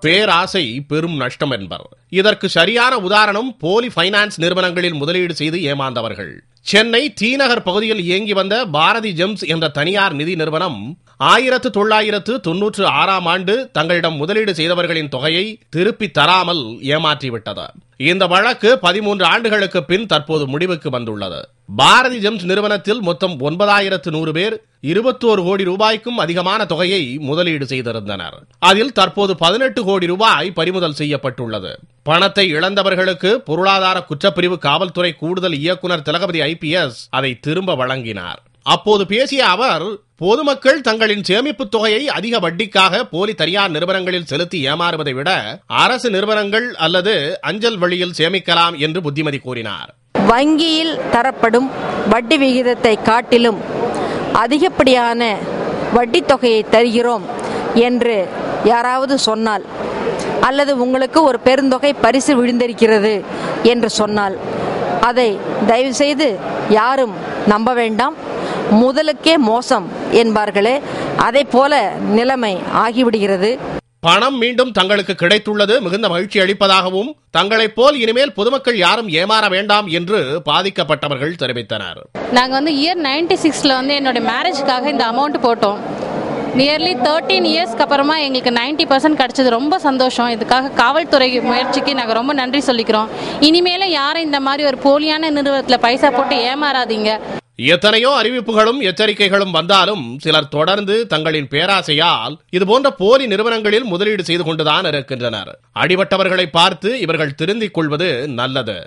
பேராசை பெரும் நஷ்டம் என்பர். இதற்கு சரியான உதாரணம் போலி பைனான்ஸ் நிறுவனங்களில் முதலீடு செய்து ஏமாந்தவர்கள். சென்னை தீநகர் பகுதியில் இயங்கி வந்த பாரதி ஜெம்ஸ் என்ற தனியார் நிதி நிறுவனம் 1996ஆம் ஆண்டு தங்களிடம் முதலீடு செய்தவர்களின் தொகையை திருப்பி தராமல் ஏமாற்றிவிட்டது. இந்த வழக்கு 13 ஆண்டுகளுக்கு பின் தற்போது முடிவுக்கு வந்துள்ளது. பாரதி ஜெம்ஸ் நிறுவனத்தில் மொத்தம் 9100 பேர் 21 கோடி ரூபாய்க்கும் அதிகமான தொகையை முதலீடு செய்திருந்தனர். அதில் தற்போது 18 கோடி ரூபாய் பறிமுதல் செய்யப்பட்டுள்ளது. பணத்தை இழந்தவர்களுக்கு பொருளாதார குற்றப்பிரிவு காவல்துறை கூடுதல் இயக்குனர் திலகபதி IPS அதை திரும்ப வழங்கினார். அப்போது பேசிய அவர், பொதுமக்கள் தங்களின் சேமிப்பு தொகையை அதிக வட்டிக்காக போலி தனியார் நிறுவனங்களில் செலுத்தி ஏமாறுவதை விட அரசு நிறுவனங்கள் அல்லது அஞ்சல் வழியில் சேமிக்கலாம் என்று புத்திமதி கூறினார். வங்கியில் தரப்படும் வட்டி விகிதத்தை காட்டிலும் அதிகப்படியான வட்டி தொகையை தருகிறோம் என்று யாராவது சொன்னால், அல்லது உங்களுக்கு ஒரு பெருந்தொகை பரிசு விழுந்திருக்கிறது என்று சொன்னால், அதை தயவு செய்து யாரும் நம்ப வேண்டாம். முதலுக்கே மோசம் என்பார்களே, அதை போல நிலைமை ஆகிவிடுகிறது. பணம் மீண்டும் தங்களுக்கு கிடைத்துள்ளது மிகுந்த மகிழ்ச்சி அளிப்பதாகவும், தங்களைப் போல் இனிமேல் பொதுமக்கள் யாரும் ஏமாற வேண்டாம் என்று பாதிக்கப்பட்டவர்கள் தெரிவித்தனர். நாங்கள் இயர் 96 என்னோட மேரேஜுக்காக இந்த அமௌண்ட் போட்டோம். நியர்லி 13 இயர்ஸ்க்கு அப்புறமா எங்களுக்கு 90% கிடைச்சது. ரொம்ப சந்தோஷம். இதுக்காக காவல்துறை முயற்சிக்கு நாங்கள் ரொம்ப நன்றி சொல்லிக்கிறோம். இனிமேல யாரும் இந்த மாதிரி ஒரு போலியான நிறுவனத்தில் பைசா போட்டு ஏமாறாதீங்க. எத்தனையோ அறிவிப்புகளும் எச்சரிக்கைகளும் வந்தாலும் சிலர் தொடர்ந்து தங்களின் பேராசையால் இதுபோன்ற போலி நிறுவனங்களில் முதலீடு செய்து கொண்டுதான் இருக்கின்றனர். அடிபட்டவர்களை பார்த்து இவர்கள் திருந்திக் கொள்வது நல்லது.